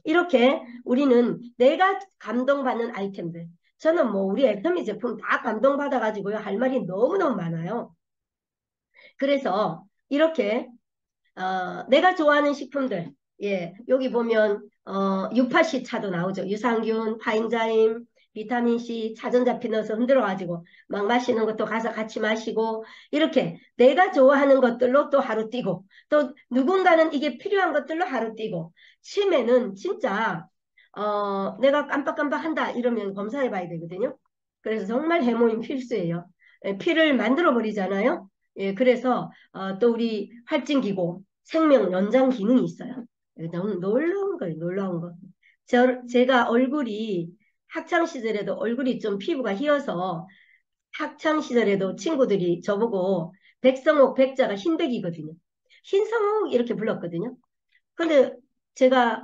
이렇게 우리는 내가 감동받는 아이템들. 저는 뭐 우리 애터미 제품 다 감동받아가지고요. 할 말이 너무너무 많아요. 그래서 이렇게 내가 좋아하는 식품들. 예, 여기 보면 유파씨 차도 나오죠. 유산균, 파인자임, 비타민C, 차전자피 넣어서 흔들어가지고 막 마시는 것도 가서 같이 마시고 이렇게 내가 좋아하는 것들로 또 하루 뛰고 또 누군가는 이게 필요한 것들로 하루 뛰고 치매는 진짜 내가 깜빡깜빡 한다 이러면 검사해 봐야 되거든요. 그래서 정말 해모임 필수예요. 예, 피를 만들어 버리잖아요. 예, 그래서 또 우리 활진기고 생명 연장 기능이 있어요. 예, 너무 놀라운 거예요. 놀라운 거. 제가 얼굴이 학창 시절에도 얼굴이 좀 피부가 휘어서 학창 시절에도 친구들이 저보고 백성옥 백자가 흰백이거든요. 흰성옥 이렇게 불렀거든요. 근데 제가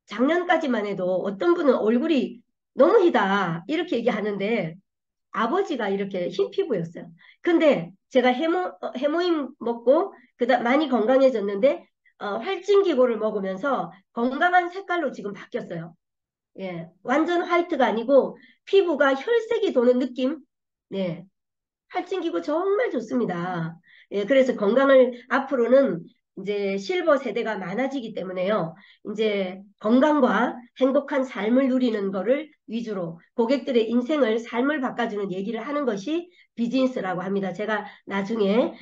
작년까지만 해도 어떤 분은 얼굴이 너무 희다 이렇게 얘기하는데 아버지가 이렇게 흰 피부였어요. 근데 제가 해모임 먹고 그다음 많이 건강해졌는데 활진기고를 먹으면서 건강한 색깔로 지금 바뀌었어요. 예, 완전 화이트가 아니고 피부가 혈색이 도는 느낌. 네, 할증기구 정말 좋습니다. 예, 그래서 건강을 앞으로는 이제 실버 세대가 많아지기 때문에요. 이제 건강과 행복한 삶을 누리는 거를 위주로 고객들의 인생을 삶을 바꿔주는 얘기를 하는 것이 비즈니스라고 합니다. 제가 나중에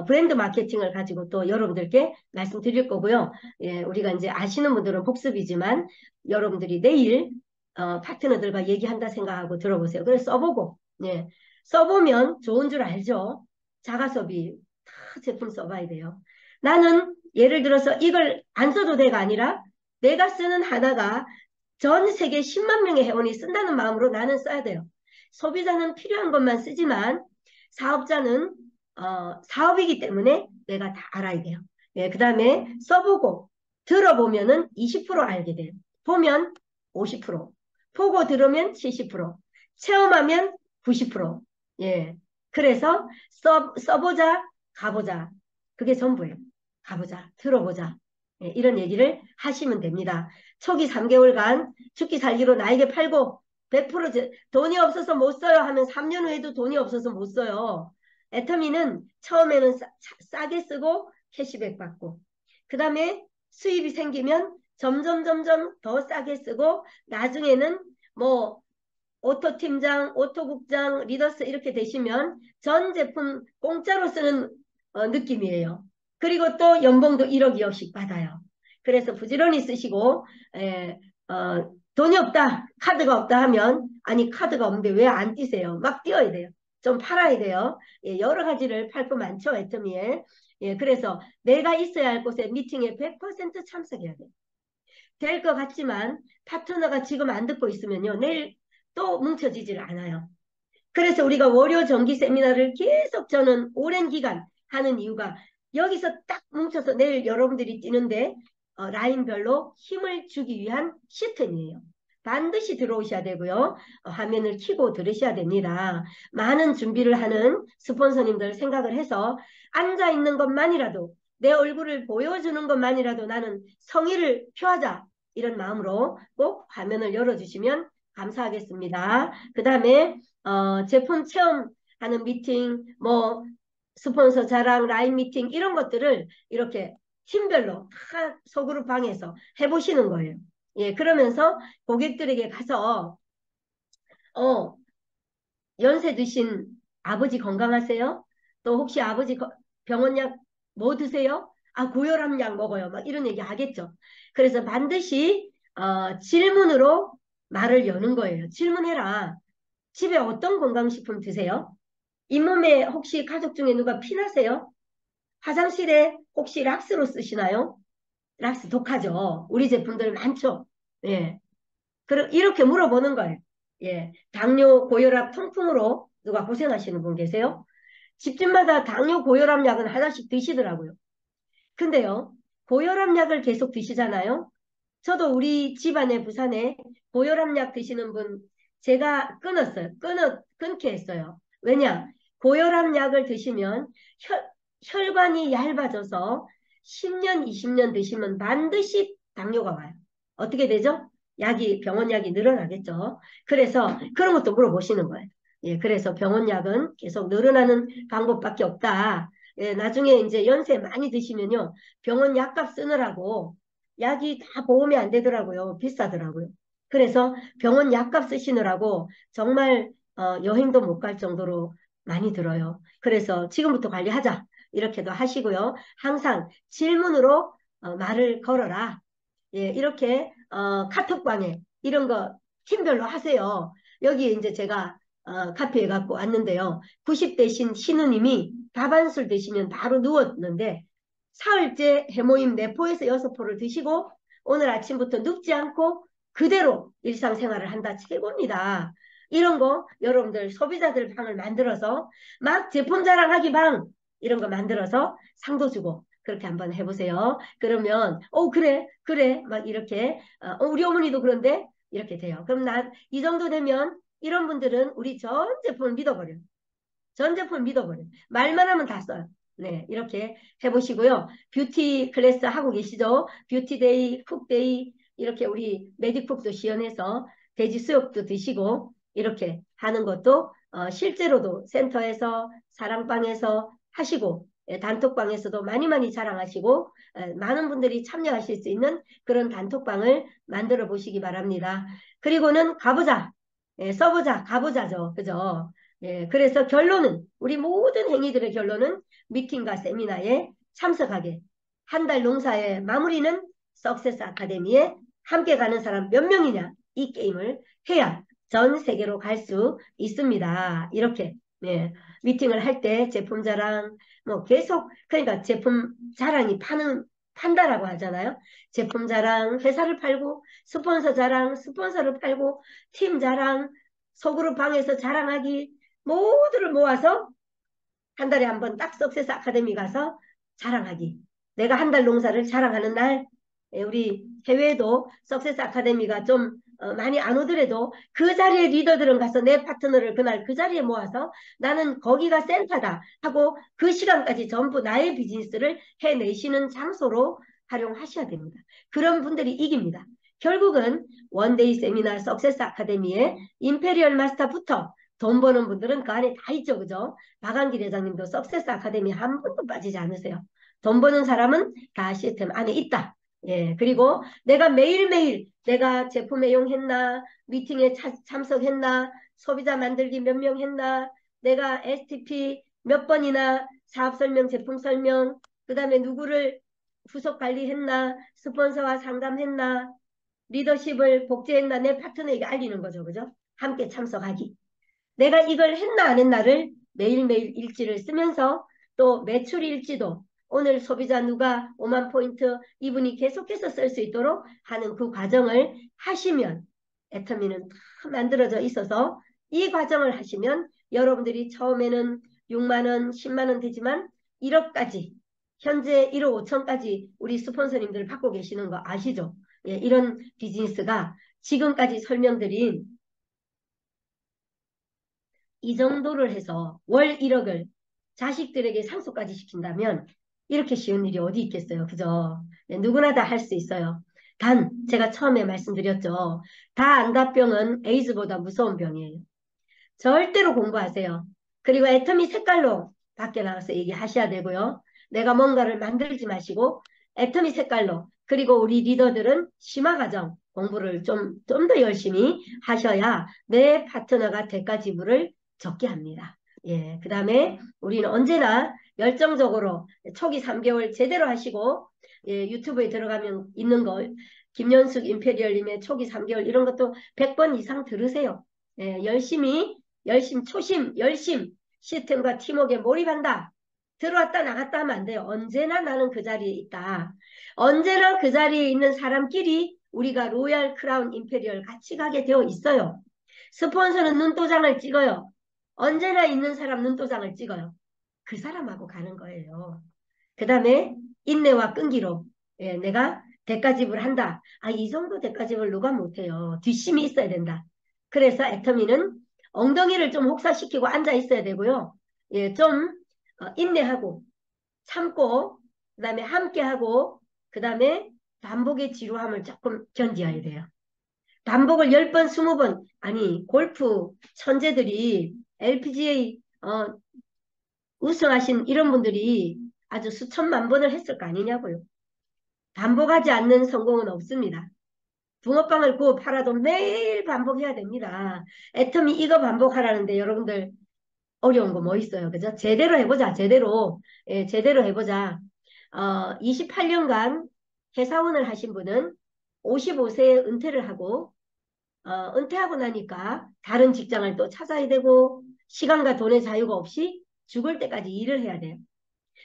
브랜드 마케팅을 가지고 또 여러분들께 말씀드릴 거고요. 예, 우리가 이제 아시는 분들은 복습이지만 여러분들이 내일 파트너들과 얘기한다 생각하고 들어보세요. 그래서 써보고 예, 써보면 좋은 줄 알죠. 자가소비 다 제품 써봐야 돼요. 나는 예를 들어서 이걸 안 써도 돼가 아니라 내가 쓰는 하나가 전 세계 10만 명의 회원이 쓴다는 마음으로 나는 써야 돼요. 소비자는 필요한 것만 쓰지만 사업자는 사업이기 때문에 내가 다 알아야 돼요. 예, 그 다음에 써보고 들어보면은 20% 알게 돼요. 보면 50%, 보고 들으면 70%, 체험하면 90%. 예. 그래서 써보자, 가보자. 그게 전부예요. 가보자, 들어보자. 예, 이런 얘기를 하시면 됩니다. 초기 3개월간 죽기 살기로 나에게 팔고 100% 돈이 없어서 못 써요 하면 3년 후에도 돈이 없어서 못 써요. 애터미는 처음에는 싸게 쓰고 캐시백 받고 그 다음에 수입이 생기면 점점 더 싸게 쓰고 나중에는 뭐 오토 팀장, 오토 국장, 리더스 이렇게 되시면 전 제품 공짜로 쓰는 느낌이에요. 그리고 또 연봉도 1억, 2억씩 받아요. 그래서 부지런히 쓰시고 돈이 없다, 카드가 없다 하면 아니 카드가 없는데 왜 안 뛰세요? 막 뛰어야 돼요. 좀 팔아야 돼요. 예, 여러 가지를 팔 거 많죠, 애터미에. 예, 그래서 내가 있어야 할 곳에 미팅에 100% 참석해야 돼요. 될 것 같지만 파트너가 지금 안 듣고 있으면요. 내일 또 뭉쳐지질 않아요. 그래서 우리가 월요 정기 세미나를 계속 저는 오랜 기간 하는 이유가 여기서 딱 뭉쳐서 내일 여러분들이 뛰는데 라인별로 힘을 주기 위한 시스템이에요. 반드시 들어오셔야 되고요. 화면을 켜고 들으셔야 됩니다. 많은 준비를 하는 스폰서님들 생각을 해서 앉아있는 것만이라도 내 얼굴을 보여주는 것만이라도 나는 성의를 표하자 이런 마음으로 꼭 화면을 열어주시면 감사하겠습니다. 그 다음에 제품 체험하는 미팅, 뭐 스폰서 자랑, 라인 미팅 이런 것들을 이렇게 팀별로 다 소그룹 방에서 해보시는 거예요. 예, 그러면서 고객들에게 가서 어, 연세 드신 아버지 건강하세요? 또 혹시 아버지 병원약 뭐 드세요? 아, 고혈압약 먹어요. 막 이런 얘기 하겠죠. 그래서 반드시 질문으로 말을 여는 거예요. 질문해라. 집에 어떤 건강식품 드세요? 잇몸에 혹시 가족 중에 누가 피나세요? 화장실에 혹시 락스로 쓰시나요? 락스 독하죠. 우리 제품들 많죠. 예. 그럼 이렇게 물어보는 거예요. 예. 당뇨, 고혈압, 통풍으로 누가 고생하시는 분 계세요? 집집마다 당뇨, 고혈압 약은 하나씩 드시더라고요. 근데요, 고혈압 약을 계속 드시잖아요. 저도 우리 집안에 부산에 고혈압 약 드시는 분 제가 끊었어요. 끊게 했어요. 왜냐? 고혈압 약을 드시면 혈관이 얇아져서 10년, 20년 드시면 반드시 당뇨가 와요. 어떻게 되죠? 병원 약이 늘어나겠죠. 그래서 그런 것도 물어보시는 거예요. 예, 그래서 병원 약은 계속 늘어나는 방법밖에 없다. 예, 나중에 이제 연세 많이 드시면요. 병원 약값 쓰느라고 약이 다 보험이 안 되더라고요. 비싸더라고요. 그래서 병원 약값 쓰시느라고 정말 여행도 못 갈 정도로 많이 들어요. 그래서 지금부터 관리하자. 이렇게도 하시고요. 항상 질문으로 말을 걸어라. 예, 이렇게 카톡방에 이런 거 팀별로 하세요. 여기 이제 제가 카페에 갖고 왔는데요. 90대 신우님이 다반술 드시면 바로 누웠는데 사흘째 해모임 4포에서 6포를 드시고 오늘 아침부터 눕지 않고 그대로 일상생활을 한다. 최고입니다. 이런 거 여러분들 소비자들 방을 만들어서 막 제품 자랑하기 방 이런 거 만들어서 상도 주고 그렇게 한번 해보세요. 그러면 그래 그래 막 이렇게 우리 어머니도 그런데 이렇게 돼요. 그럼 이 정도 되면 이런 분들은 우리 전 제품을 믿어버려요. 전 제품을 믿어버려요. 말만 하면 다 써요. 네, 이렇게 해보시고요. 뷰티 클래스 하고 계시죠? 뷰티데이, 쿡데이 이렇게 우리 메디쿡도 시연해서 돼지 수육도 드시고 이렇게 하는 것도 실제로도 센터에서 사랑방에서 하시고 단톡방에서도 많이 많이 자랑하시고 많은 분들이 참여하실 수 있는 그런 단톡방을 만들어 보시기 바랍니다. 그리고는 가보자. 써보자. 가보자죠. 그죠? 예, 그래서 결론은 우리 모든 행위들의 결론은 미팅과 세미나에 참석하게 한 달 농사의 마무리는 석세스 아카데미에 함께 가는 사람 몇 명이냐 이 게임을 해야 전 세계로 갈 수 있습니다. 이렇게 네, 미팅을 할 때 제품 자랑 뭐 계속 그러니까 제품 자랑이 판다라고 하잖아요. 제품 자랑, 회사를 팔고 스폰서 자랑, 스폰서를 팔고 팀 자랑, 소그룹 방에서 자랑하기 모두를 모아서 한 달에 한 번 딱 석세스 아카데미 가서 자랑하기. 내가 한 달 농사를 자랑하는 날 우리 해외에도 석세스 아카데미가 좀 많이 안 오더라도 그 자리에 리더들은 가서 내 파트너를 그날 그 자리에 모아서 나는 거기가 센터다 하고 그 시간까지 전부 나의 비즈니스를 해내시는 장소로 활용하셔야 됩니다. 그런 분들이 이깁니다. 결국은 원데이 세미나 석세스 아카데미의 임페리얼 마스터부터 돈 버는 분들은 그 안에 다 있죠. 그죠? 박한길 회장님도 석세스 아카데미 한 번도 빠지지 않으세요. 돈 버는 사람은 다 시스템 안에 있다. 예, 그리고 내가 매일매일 내가 제품 애용했나, 미팅에 참석했나, 소비자 만들기 몇 명 했나, 내가 STP 몇 번이나 사업 설명, 제품 설명, 그 다음에 누구를 후속 관리했나, 스폰서와 상담했나, 리더십을 복제했나, 내 파트너에게 알리는 거죠. 그죠? 함께 참석하기. 내가 이걸 했나 안 했나를 매일매일 일지를 쓰면서 또 매출 일지도 오늘 소비자 누가 5만 포인트 이분이 계속해서 쓸 수 있도록 하는 그 과정을 하시면 애터미는 다 만들어져 있어서 이 과정을 하시면 여러분들이 처음에는 6만 원, 10만 원 되지만 1억까지 현재 1억 5천까지 우리 스폰서님들 받고 계시는 거 아시죠? 예, 이런 비즈니스가 지금까지 설명드린 이 정도를 해서 월 1억을 자식들에게 상속까지 시킨다면 이렇게 쉬운 일이 어디 있겠어요. 그죠? 네, 누구나 다 할 수 있어요. 단 제가 처음에 말씀드렸죠. 다안다병은 에이즈보다 무서운 병이에요. 절대로 공부하세요. 그리고 애터미 색깔로 밖에 나가서 얘기하셔야 되고요. 내가 뭔가를 만들지 마시고 애터미 색깔로 그리고 우리 리더들은 심화과정 공부를 좀 더 열심히 하셔야 내 파트너가 대가 지불을 적게 합니다. 예, 그 다음에 우리는 언제나 열정적으로 초기 3개월 제대로 하시고 예, 유튜브에 들어가면 있는 걸 김연숙 임페리얼님의 초기 3개월 이런 것도 100번 이상 들으세요. 예, 초심, 열심, 시스템과 팀워크에 몰입한다. 들어왔다 나갔다 하면 안 돼요. 언제나 나는 그 자리에 있다. 언제나 그 자리에 있는 사람끼리 우리가 로얄 크라운 임페리얼 같이 가게 되어 있어요. 스폰서는 눈도장을 찍어요. 언제나 있는 사람 눈도장을 찍어요. 그 사람하고 가는 거예요. 그 다음에 인내와 끈기로 내가 대가 지불한다. 이 정도 대가 지불 누가 못해요. 뒷심이 있어야 된다. 그래서 애터미는 엉덩이를 좀 혹사시키고 앉아 있어야 되고요. 예, 좀 인내하고 참고 그 다음에 함께하고 그 다음에 반복의 지루함을 조금 견뎌야 돼요. 반복을 10번, 20번, 아니, 골프 천재들이 LPGA 우승하신 이런 분들이 아주 수천만 번을 했을 거 아니냐고요. 반복하지 않는 성공은 없습니다. 붕어빵을 구워 팔아도 매일 반복해야 됩니다. 애터미 이거 반복하라는데 여러분들 어려운 거 뭐 있어요? 그죠? 제대로 해보자. 제대로. 예, 제대로 해보자. 28년간 회사원을 하신 분은 55세에 은퇴를 하고 은퇴하고 나니까 다른 직장을 또 찾아야 되고 시간과 돈의 자유가 없이 죽을 때까지 일을 해야 돼요.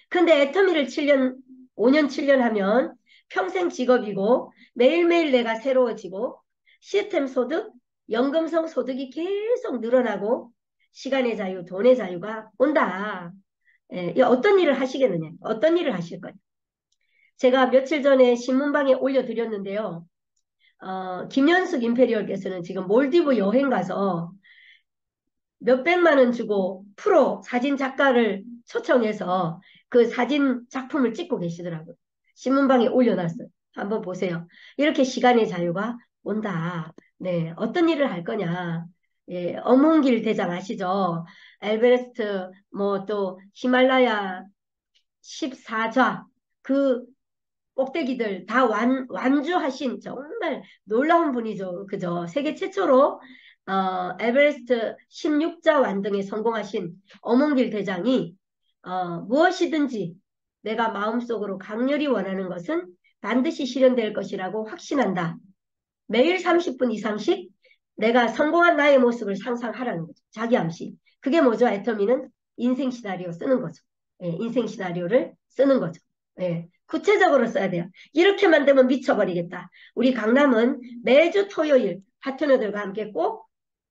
근데 애터미를 7년, 5년, 7년 하면 평생 직업이고 매일매일 내가 새로워지고 시스템 소득, 연금성 소득이 계속 늘어나고 시간의 자유, 돈의 자유가 온다. 예, 어떤 일을 하시겠느냐? 어떤 일을 하실 거냐? 제가 며칠 전에 신문방에 올려드렸는데요. 김현숙 임페리얼께서는 지금 몰디브 여행 가서 몇백만 원 주고 프로 사진 작가를 초청해서 그 사진 작품을 찍고 계시더라고요. 신문방에 올려놨어요. 한번 보세요. 이렇게 시간의 자유가 온다. 네, 어떤 일을 할 거냐. 예, 어몽길 대장 아시죠? 에베레스트, 뭐 또 히말라야 14좌, 그 꼭대기들 다 완주하신 정말 놀라운 분이죠. 그죠? 세계 최초로 에베레스트 16자 완등에 성공하신 어몽길 대장이 무엇이든지 내가 마음속으로 강렬히 원하는 것은 반드시 실현될 것이라고 확신한다. 매일 30분 이상씩 내가 성공한 나의 모습을 상상하라는 거죠. 자기 암시. 그게 뭐죠? 애터미는 인생 시나리오 쓰는 거죠. 예, 인생 시나리오를 쓰는 거죠. 예, 구체적으로 써야 돼요. 이렇게만 되면 미쳐버리겠다. 우리 강남은 매주 토요일 파트너들과 함께 꼭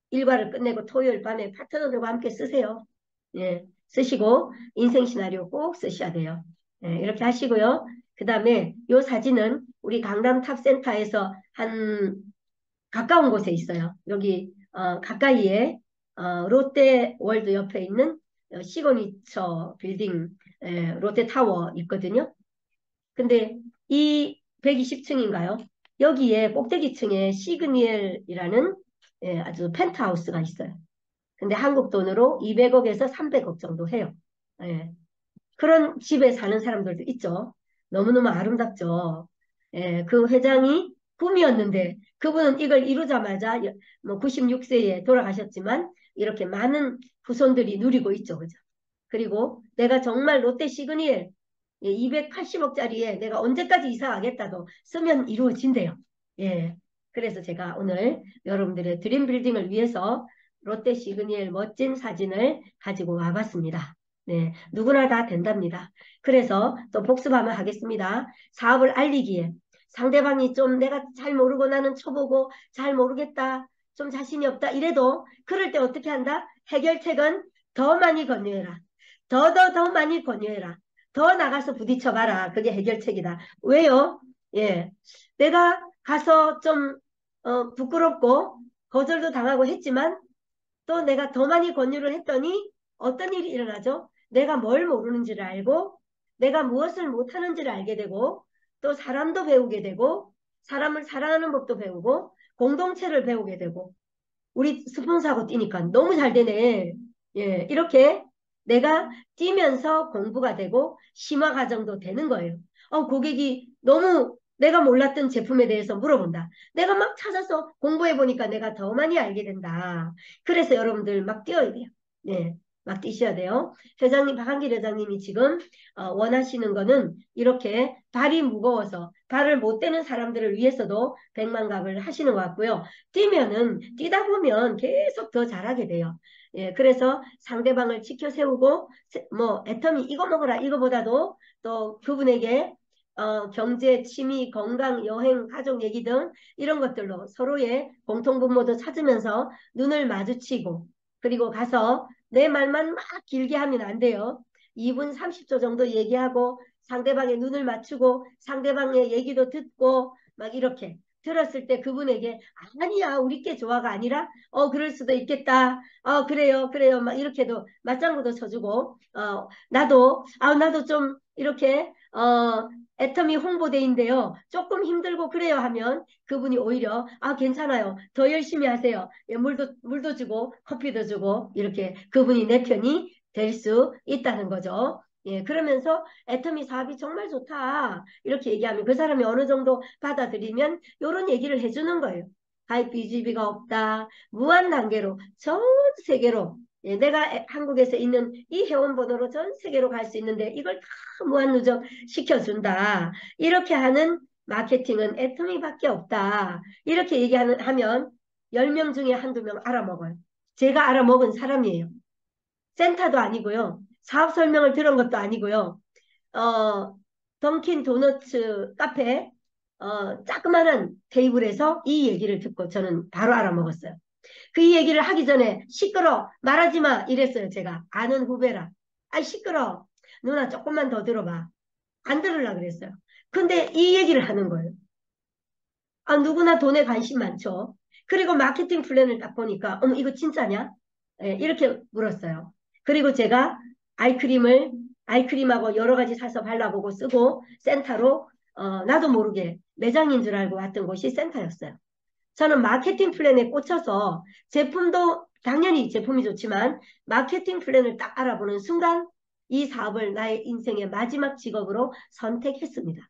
일과를 끝내고 토요일 밤에 파트너들과 함께 쓰세요. 예, 쓰시고 인생 시나리오 꼭 쓰셔야 돼요. 예, 이렇게 하시고요. 그 다음에 이 사진은 우리 강남 탑센터에서 한 가까운 곳에 있어요. 여기 가까이에 롯데월드 옆에 있는 시그니처 빌딩 롯데타워 있거든요. 근데 이 120층인가요? 여기에 꼭대기층에 시그니엘이라는 아주 펜트하우스가 있어요. 근데 한국 돈으로 200억에서 300억 정도 해요. 예. 그런 집에 사는 사람들도 있죠. 너무너무 아름답죠. 예, 그 회장이 꿈이었는데 그분은 이걸 이루자마자 뭐 96세에 돌아가셨지만 이렇게 많은 후손들이 누리고 있죠. 그죠? 그리고 내가 정말 롯데 시그니엘 280억짜리에 내가 언제까지 이사 가겠다도 쓰면 이루어진대요. 예. 그래서 제가 오늘 여러분들의 드림 빌딩을 위해서 롯데 시그니엘 멋진 사진을 가지고 와봤습니다. 네, 누구나 다 된답니다. 그래서 또 복습하면 하겠습니다. 사업을 알리기에 상대방이 좀 내가 잘 모르고 나는 초보고 잘 모르겠다, 좀 자신이 없다 이래도 그럴 때 어떻게 한다? 해결책은 더 많이 권유해라. 더 많이 권유해라. 더 나가서 부딪혀봐라. 그게 해결책이다. 왜요? 예, 내가 가서 좀 부끄럽고 거절도 당하고 했지만 또 내가 더 많이 권유를 했더니 어떤 일이 일어나죠? 내가 뭘 모르는지를 알고 내가 무엇을 못하는지를 알게 되고 또 사람도 배우게 되고 사람을 사랑하는 법도 배우고 공동체를 배우게 되고 우리 스폰서하고 뛰니까 너무 잘 되네. 예, 이렇게 내가 뛰면서 공부가 되고 심화 과정도 되는 거예요. 고객이 너무 내가 몰랐던 제품에 대해서 물어본다. 내가 막 찾아서 공부해 보니까 내가 더 많이 알게 된다. 그래서 여러분들 막 뛰어야 돼요. 네, 막 뛰셔야 돼요. 회장님, 박한길 회장님이 지금 원하시는 거는 이렇게 발이 무거워서 발을 못 대는 사람들을 위해서도 백만갑을 하시는 것 같고요. 뛰면은 뛰다 보면 계속 더 잘하게 돼요. 예, 그래서 상대방을 지켜 세우고 뭐 애터미 이거 먹어라 이거보다도 또 그분에게 경제, 취미, 건강, 여행, 가족 얘기 등 이런 것들로 서로의 공통분모도 찾으면서 눈을 마주치고 그리고 가서 내 말만 막 길게 하면 안 돼요. 2분 30초 정도 얘기하고 상대방의 눈을 맞추고 상대방의 얘기도 듣고 막 이렇게 들었을 때 그분에게 아니야 우리 께 좋아가 아니라 그럴 수도 있겠다. 그래요 그래요 막 이렇게도 맞장구도 쳐주고 나도 좀 이렇게 애터미 홍보대인데요. 조금 힘들고 그래요 하면 그분이 오히려 괜찮아요. 더 열심히 하세요. 예, 물도 주고 커피도 주고 이렇게 그분이 내 편이 될 수 있다는 거죠. 예, 그러면서 애터미 사업이 정말 좋다. 이렇게 얘기하면 그 사람이 어느 정도 받아들이면 이런 얘기를 해주는 거예요. 가입 BGB가 없다. 무한 단계로 전 세계로 예, 내가 한국에서 있는 이 회원번호로 전 세계로 갈 수 있는데 이걸 다 무한 누적 시켜준다. 이렇게 하는 마케팅은 애터미밖에 없다. 이렇게 하면 10명 중에 한두 명 알아먹어요. 제가 알아먹은 사람이에요. 센터도 아니고요. 사업 설명을 들은 것도 아니고요. 어, 던킨 도너츠 카페 자그마한 테이블에서 이 얘기를 듣고 저는 바로 알아먹었어요. 그 얘기를 하기 전에 시끄러 말하지 마 이랬어요. 제가 아는 후배라. 시끄러 누나 조금만 더 들어봐. 안 들으려고 그랬어요. 근데 이 얘기를 하는 거예요. 누구나 돈에 관심 많죠. 그리고 마케팅 플랜을 딱 보니까 어머 이거 진짜냐? 예, 이렇게 물었어요. 그리고 제가 아이크림하고 여러 가지 사서 발라보고 쓰고 센터로 나도 모르게 매장인 줄 알고 왔던 곳이 센터였어요. 저는 마케팅 플랜에 꽂혀서 제품도 당연히 제품이 좋지만 마케팅 플랜을 딱 알아보는 순간 이 사업을 나의 인생의 마지막 직업으로 선택했습니다.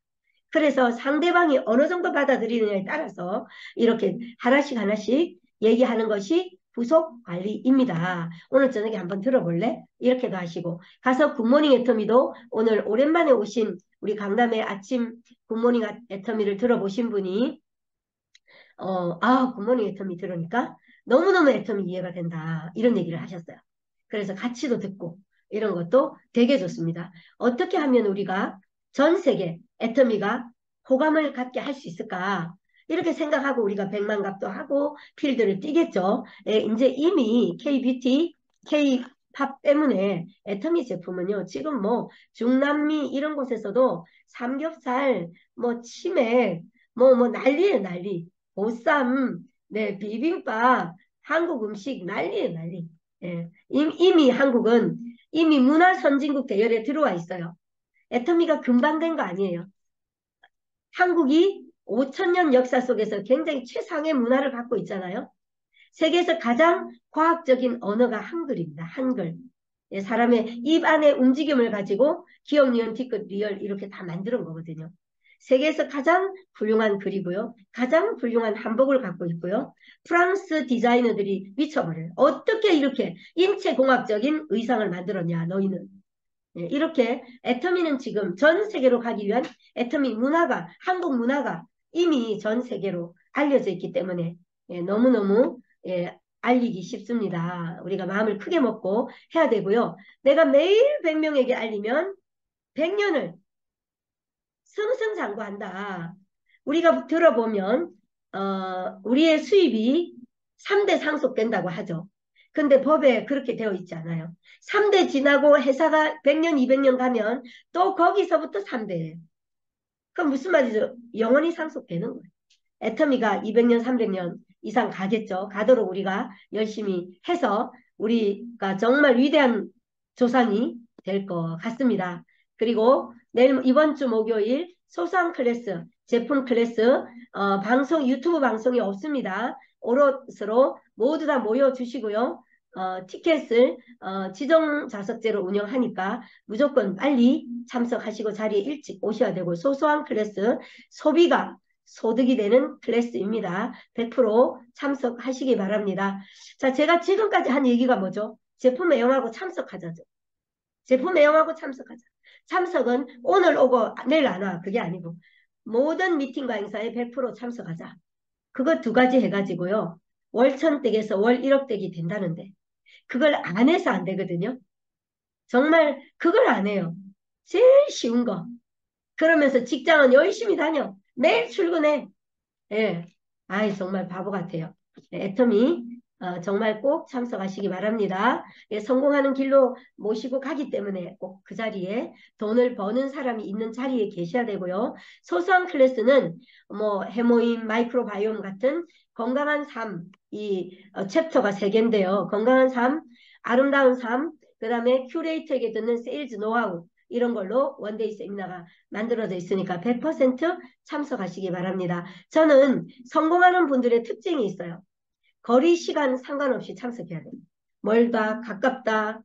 그래서 상대방이 어느 정도 받아들이느냐에 따라서 이렇게 하나씩 하나씩 얘기하는 것이 부속 관리입니다. 오늘 저녁에 한번 들어볼래? 이렇게도 하시고 가서 굿모닝 애터미도 오늘 오랜만에 오신 우리 강남의 아침 굿모닝 애터미를 들어보신 분이 굿모닝 애터미 들으니까 너무너무 애터미 이해가 된다. 이런 얘기를 하셨어요. 그래서 가치도 듣고 이런 것도 되게 좋습니다. 어떻게 하면 우리가 전 세계 애터미가 호감을 갖게 할 수 있을까? 이렇게 생각하고 우리가 백만갑도 하고 필드를 뛰겠죠. 이제 이미 K-뷰티, K-팝 때문에 애터미 제품은요. 지금 뭐 중남미 이런 곳에서도 삼겹살, 뭐 치맥, 뭐 난리예요, 난리. 보쌈, 네, 비빔밥, 한국 음식 난리예요, 난리. 예, 이미 한국은 이미 문화 선진국 대열에 들어와 있어요. 애터미가 금방 된 거 아니에요. 한국이 5천 년 역사 속에서 굉장히 최상의 문화를 갖고 있잖아요. 세계에서 가장 과학적인 언어가 한글입니다. 한글. 예, 사람의 입 안의 움직임을 가지고 기억, 니은, 디귿, 리얼 이렇게 다 만드는 거거든요. 세계에서 가장 훌륭한 글이고요. 가장 훌륭한 한복을 갖고 있고요. 프랑스 디자이너들이 미쳐버려요. 어떻게 이렇게 인체공학적인 의상을 만들었냐, 너희는. 예, 이렇게 애터미는 지금 전 세계로 가기 위한 애터미 문화가, 한국 문화가 이미 전 세계로 알려져 있기 때문에 너무너무 알리기 쉽습니다. 우리가 마음을 크게 먹고 해야 되고요. 내가 매일 100명에게 알리면 100년을 승승장구한다. 우리가 들어보면 우리의 수입이 3대 상속된다고 하죠. 근데 법에 그렇게 되어 있지 않아요. 3대 지나고 회사가 100년, 200년 가면 또 거기서부터 3대예요. 그럼 무슨 말이죠? 영원히 상속되는 거예요. 애터미가 200년, 300년 이상 가겠죠. 가도록 우리가 열심히 해서 우리가 정말 위대한 조상이 될 것 같습니다. 그리고 이번 주 목요일 소소한 클래스, 제품 클래스, 방송, 유튜브 방송이 없습니다. 오롯으로 모두 다 모여주시고요. 티켓을 지정 좌석제로 운영하니까 무조건 빨리 참석하시고 자리에 일찍 오셔야 되고 소소한 클래스 소비가 소득이 되는 클래스입니다. 100% 참석하시기 바랍니다. 자, 제가 지금까지 한 얘기가 뭐죠? 제품 애용하고 참석하자죠. 제품 애용하고 참석하자. 참석은 오늘 오고 내일 안 와. 그게 아니고 모든 미팅과 행사에 100% 참석하자. 그거 두 가지 해가지고요. 월천댁에서 월 1억댁이 된다는데 그걸 안 해서 안 되거든요. 정말 그걸 안 해요. 제일 쉬운 거. 그러면서 직장은 열심히 다녀. 매일 출근해. 예. 아이, 정말 바보 같아요. 네, 애터미, 정말 꼭 참석하시기 바랍니다. 예, 성공하는 길로 모시고 가기 때문에 꼭 그 자리에 돈을 버는 사람이 있는 자리에 계셔야 되고요. 소소한 클래스는 뭐, 해모임, 마이크로바이옴 같은 건강한 삶, 이 챕터가 3개인데요. 건강한 삶, 아름다운 삶, 그 다음에 큐레이터에게 듣는 세일즈 노하우, 이런 걸로 원데이 세미나가 만들어져 있으니까 100% 참석하시기 바랍니다. 저는 성공하는 분들의 특징이 있어요. 거리, 시간 상관없이 참석해야 돼요. 멀다, 가깝다,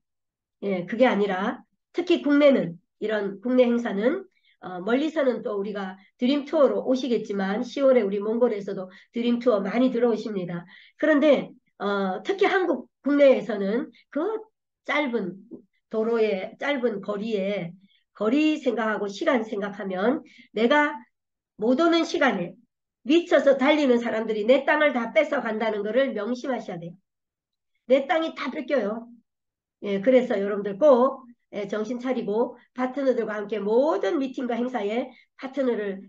예, 그게 아니라 특히 국내는 이런 국내 행사는 멀리서는 또 우리가 드림 투어로 오시겠지만 10월에 우리 몽골에서도 드림 투어 많이 들어오십니다. 그런데 특히 한국 국내에서는 그 짧은 도로에 짧은 거리에 거리 생각하고 시간 생각하면 내가 못 오는 시간에 미쳐서 달리는 사람들이 내 땅을 다 뺏어 간다는 것을 명심하셔야 돼요. 내 땅이 다 뺏겨요. 예, 그래서 여러분들 꼭 정신 차리고 파트너들과 함께 모든 미팅과 행사에 파트너를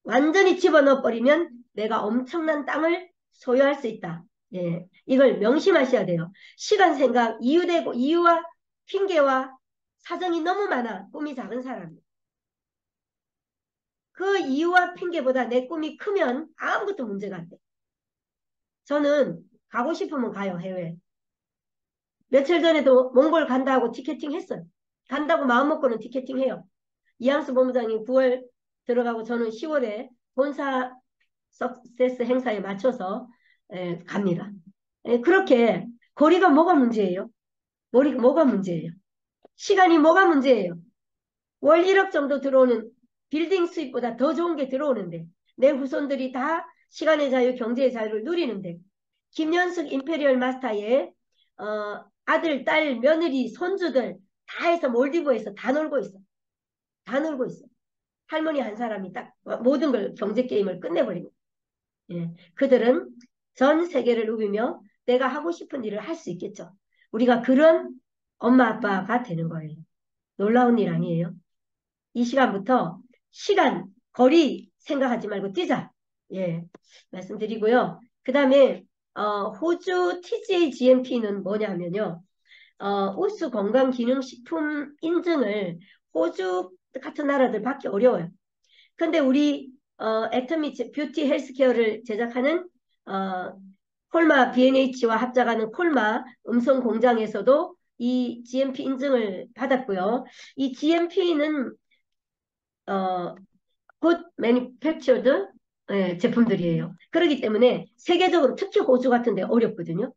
완전히 집어넣어 버리면 내가 엄청난 땅을 소유할 수 있다. 예, 이걸 명심하셔야 돼요. 시간 생각, 이유와 핑계와 사정이 너무 많아. 꿈이 작은 사람이. 그 이유와 핑계보다 내 꿈이 크면 아무것도 문제가 안 돼. 저는 가고 싶으면 가요, 해외. 며칠 전에도 몽골 간다고 티켓팅 했어요. 간다고 마음 먹고는 티켓팅 해요. 이항수 본부장이 9월 들어가고 저는 10월에 본사 석세스 행사에 맞춰서 갑니다. 그렇게 거리가 뭐가 문제예요? 뭐가 문제예요? 시간이 뭐가 문제예요? 월 1억 정도 들어오는 빌딩 수입보다 더 좋은 게 들어오는데 내 후손들이 다 시간의 자유, 경제의 자유를 누리는데 김연숙 임페리얼 마스터의 아들, 딸, 며느리, 손주들 다 해서 몰디브에서 다 놀고 있어. 다 놀고 있어. 할머니 한 사람이 딱 모든 걸 경제 게임을 끝내버립니다. 예, 그들은 전 세계를 누비며 내가 하고 싶은 일을 할 수 있겠죠. 우리가 그런 엄마 아빠가 되는 거예요. 놀라운 일 아니에요. 이 시간부터 시간, 거리 생각하지 말고 뛰자. 예, 말씀드리고요. 그 다음에 호주 TGA GMP는 뭐냐면요. 우수 건강기능식품 인증을 호주 같은 나라들 받기 어려워요. 근데 우리 애터미 뷰티 헬스케어를 제작하는 콜마 B&H와 합작하는 콜마 음성 공장에서도 이 GMP 인증을 받았고요. 이 GMP는 good manufactured 제품들이에요. 그렇기 때문에 세계적으로 특히 호주 같은 데 어렵거든요.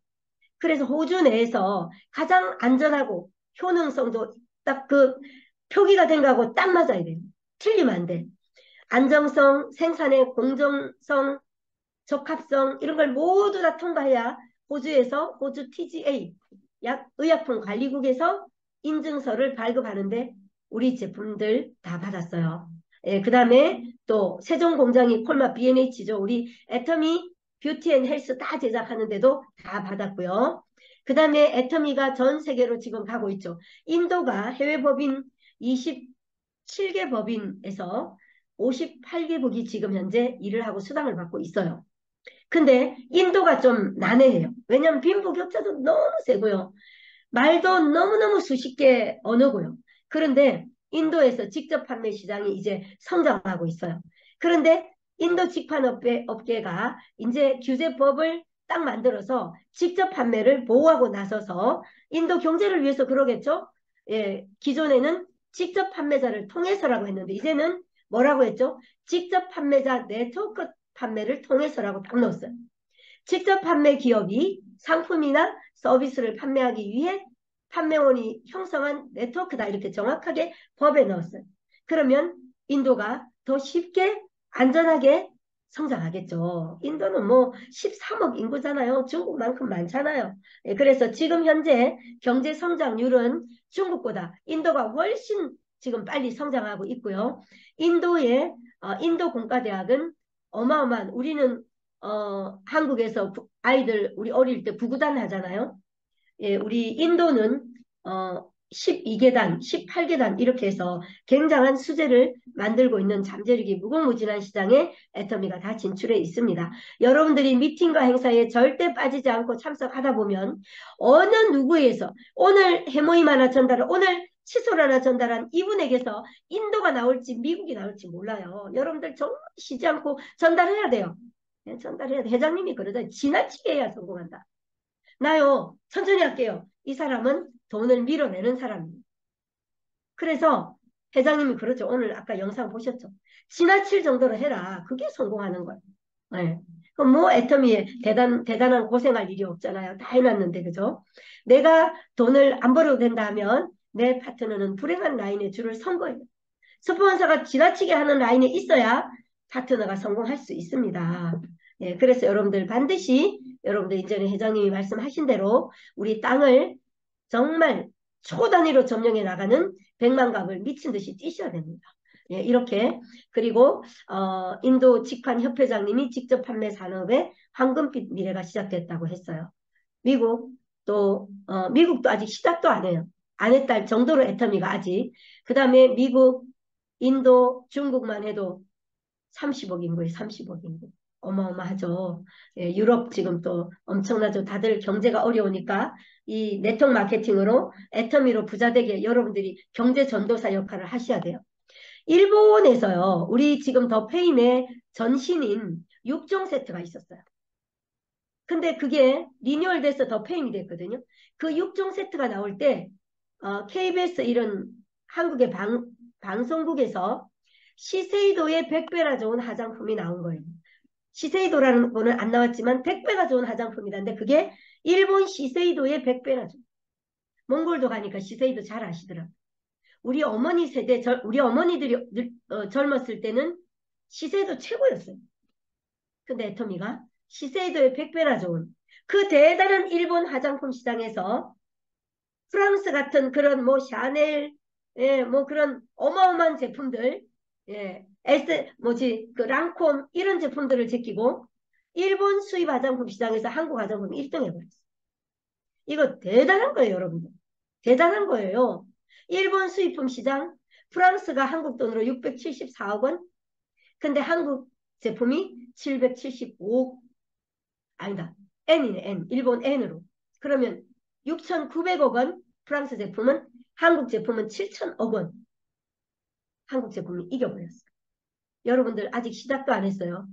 그래서 호주 내에서 가장 안전하고 효능성도 딱 그 표기가 된 거하고 딱 맞아야 돼요. 틀리면 안 돼. 안정성, 생산의 공정성, 적합성 이런 걸 모두 다 통과해야 호주에서 호주 TGA 의약품관리국에서 인증서를 발급하는데 우리 제품들 다 받았어요. 예, 그 다음에 또 세종공장이 콜마 B&H죠. 우리 애터미 뷰티 앤 헬스 다 제작하는데도 다 받았고요. 그 다음에 애터미가 전 세계로 지금 가고 있죠. 인도가 해외 법인 27개 법인에서 58개국이 지금 현재 일을 하고 수당을 받고 있어요. 근데 인도가 좀 난해해요. 왜냐하면 빈부격차도 너무 세고요. 말도 너무너무 수십 개 언어고요. 그런데 인도에서 직접 판매 시장이 이제 성장하고 있어요. 그런데 인도 직판업계가 이제 규제법을 딱 만들어서 직접 판매를 보호하고 나서서 인도 경제를 위해서 그러겠죠? 예, 기존에는 직접 판매자를 통해서라고 했는데 이제는 뭐라고 했죠? 직접 판매자 네트워크 판매를 통해서라고 딱 넣었어요. 직접 판매 기업이 상품이나 서비스를 판매하기 위해 판매원이 형성한 네트워크다 이렇게 정확하게 법에 넣었어요. 그러면 인도가 더 쉽게 안전하게 성장하겠죠. 인도는 뭐 13억 인구잖아요. 중국만큼 많잖아요. 그래서 지금 현재 경제 성장률은 중국보다 인도가 훨씬 지금 빨리 성장하고 있고요. 인도의 인도 공과대학은 어마어마한 우리는 한국에서 아이들 우리 어릴 때 구구단 하잖아요. 예, 우리 인도는 12계단, 18계단 이렇게 해서 굉장한 수제를 만들고 있는 잠재력이 무궁무진한 시장에 애터미가 다 진출해 있습니다. 여러분들이 미팅과 행사에 절대 빠지지 않고 참석하다 보면 어느 누구에서 오늘 해모임 하나 전달을 오늘 칫솔 하나 전달한 이분에게서 인도가 나올지 미국이 나올지 몰라요. 여러분들 정말 쉬지 않고 전달해야 돼요. 네, 전달해야 돼. 회장님이 그러다 지나치게 해야 성공한다. 나요, 천천히 할게요. 이 사람은 돈을 밀어내는 사람입니다. 그래서 회장님이 그렇죠. 오늘 아까 영상 보셨죠? 지나칠 정도로 해라. 그게 성공하는 거예요. 네. 그럼 뭐 애터미에 대단한 고생할 일이 없잖아요. 다 해놨는데, 그죠? 내가 돈을 안 벌어도 된다 하면 내 파트너는 불행한 라인에 줄을 선 거예요. 스폰서가 지나치게 하는 라인에 있어야 파트너가 성공할 수 있습니다. 예, 그래서 여러분들 반드시 여러분들 이전에 회장님이 말씀하신 대로 우리 땅을 정말 초단위로 점령해 나가는 백만갑을 미친 듯이 뛰셔야 됩니다. 예, 이렇게 그리고 인도 직관 협회장님이 직접 판매 산업에 황금빛 미래가 시작됐다고 했어요. 미국 미국도 아직 시작도 안 해요. 안 했다 정도로 애터미가 아직. 그 다음에 미국, 인도, 중국만 해도 30억 인구에 30억 인구. 어마어마하죠. 예, 유럽 지금 또 엄청나죠. 다들 경제가 어려우니까 이 네트워크 마케팅으로 애터미로 부자되게 여러분들이 경제 전도사 역할을 하셔야 돼요. 일본에서요. 우리 지금 더 페임의 전신인 6종 세트가 있었어요. 근데 그게 리뉴얼돼서 더 페임이 됐거든요. 그 6종 세트가 나올 때 KBS 이런 한국의 방송국에서 시세이도의 100배나 좋은 화장품이 나온 거예요. 시세이도라는 거는 안 나왔지만 100배가 좋은 화장품이다. 근데 그게 일본 시세이도의 100배나 좋은. 몽골도 가니까 시세이도 잘 아시더라고요. 우리 어머니 세대, 우리 어머니들이 젊었을 때는 시세이도 최고였어요. 근데 애터미가 시세이도의 100배나 좋은 그 대단한 일본 화장품 시장에서 프랑스 같은 그런 뭐 샤넬, 예, 뭐 그런 어마어마한 제품들, 예, 그 랑콤 이런 제품들을 제끼고 일본 수입 화장품 시장에서 한국 화장품 1등 해버렸어요. 이거 대단한 거예요, 여러분들. 대단한 거예요. 일본 수입품 시장, 프랑스가 한국 돈으로 674억 원, 근데 한국 제품이 775억, 아니다, N이네, N, 일본 N으로. 그러면 6,900억 원, 프랑스 제품은, 한국 제품은 7,000억 원. 한국 제품이 이겨버렸어요. 여러분들 아직 시작도 안 했어요.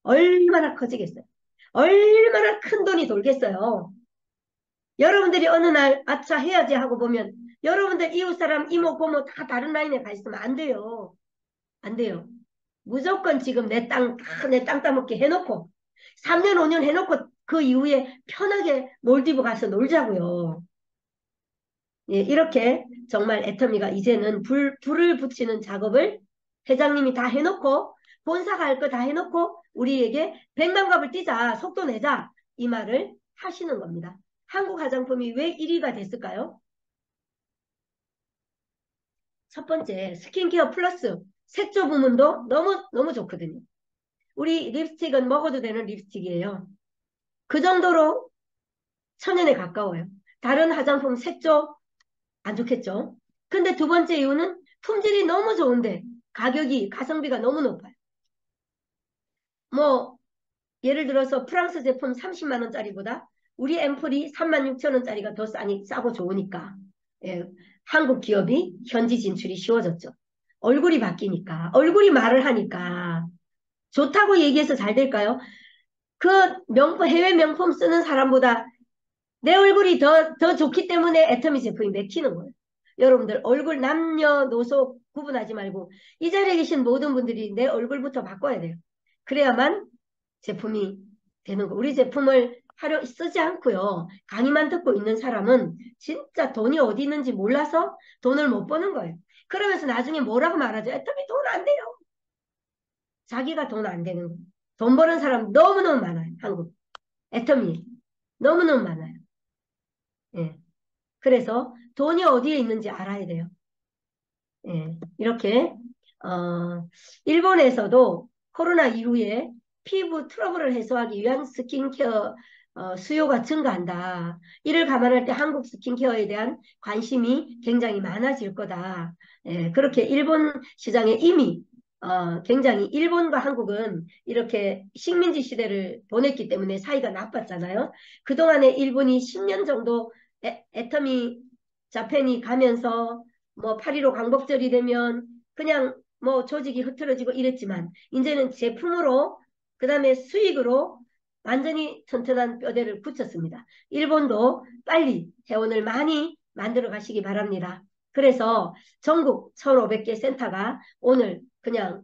얼마나 커지겠어요? 얼마나 큰 돈이 돌겠어요? 여러분들이 어느 날 아차 해야지 하고 보면 여러분들 이웃사람, 이모, 고모 다 다른 라인에 가 있으면 안 돼요. 안 돼요. 무조건 지금 내 땅 따먹게 해놓고 3년, 5년 해놓고 그 이후에 편하게 몰디브 가서 놀자고요. 예, 이렇게 정말 애터미가 이제는 불을 붙이는 작업을 회장님이 다 해놓고 본사가 할 거 다 해놓고 우리에게 백만갑을 뛰자, 속도 내자 이 말을 하시는 겁니다. 한국 화장품이 왜 1위가 됐을까요? 첫 번째, 스킨케어 플러스 색조 부문도 너무 좋거든요. 우리 립스틱은 먹어도 되는 립스틱이에요. 그 정도로 천연에 가까워요. 다른 화장품 색조 안 좋겠죠? 근데 두 번째 이유는 품질이 너무 좋은데 가격이, 가성비가 너무 높아요. 뭐 예를 들어서 프랑스 제품 30만 원짜리보다 우리 앰플이 36,000원짜리가 더 싸고 좋으니까 예, 한국 기업이 현지 진출이 쉬워졌죠. 얼굴이 바뀌니까, 얼굴이 말을 하니까 좋다고 얘기해서 잘 될까요? 그 해외 명품 쓰는 사람보다 내 얼굴이 더 좋기 때문에 애터미 제품이 맥히는 거예요. 여러분들 얼굴 남녀노소 구분하지 말고 이 자리에 계신 모든 분들이 내 얼굴부터 바꿔야 돼요. 그래야만 제품이 되는 거. 우리 제품을 쓰지 않고요. 강의만 듣고 있는 사람은 진짜 돈이 어디 있는지 몰라서 돈을 못 버는 거예요. 그러면서 나중에 뭐라고 말하죠? 애터미 돈 안 돼요. 자기가 돈 안 되는 거예요. 돈 버는 사람 너무너무 많아요. 한국. 애터미 너무너무 많아요. 예. 그래서 돈이 어디에 있는지 알아야 돼요. 예. 이렇게 일본에서도 코로나 이후에 피부 트러블을 해소하기 위한 스킨케어 수요가 증가한다. 이를 감안할 때 한국 스킨케어에 대한 관심이 굉장히 많아질 거다. 예, 그렇게 일본 시장에 이미 굉장히 일본과 한국은 이렇게 식민지 시대를 보냈기 때문에 사이가 나빴잖아요. 그동안에 일본이 10년 정도 애터미 자펜이 가면서 뭐 8.15 광복절이 되면 그냥 뭐 조직이 흐트러지고 이랬지만 이제는 제품으로 그 다음에 수익으로 완전히 튼튼한 뼈대를 붙였습니다. 일본도 빨리 회원을 많이 만들어 가시기 바랍니다. 그래서 전국 1,500개 센터가 오늘 그냥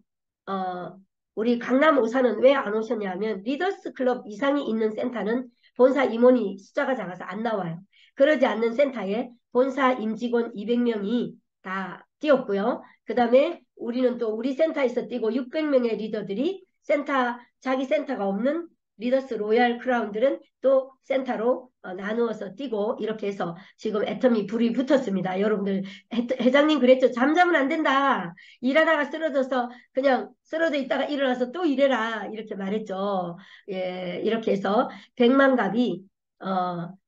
우리 강남 오사는 왜 안 오셨냐면 리더스 클럽 이상이 있는 센터는 본사 임원이 숫자가 작아서 안 나와요. 그러지 않는 센터에 본사 임직원 200명이 다 뛰었고요. 그 다음에 우리는 또 우리 센터에서 뛰고 600명의 리더들이 자기 센터가 없는 리더스 로얄 크라운들은 또 센터로 나누어서 뛰고 이렇게 해서 지금 애터미 불이 붙었습니다. 여러분들 회장님 그랬죠. 잠자면 안 된다. 일하다가 쓰러져서 그냥 쓰러져 있다가 일어나서 또 일해라 이렇게 말했죠. 예, 이렇게 해서 백만갑이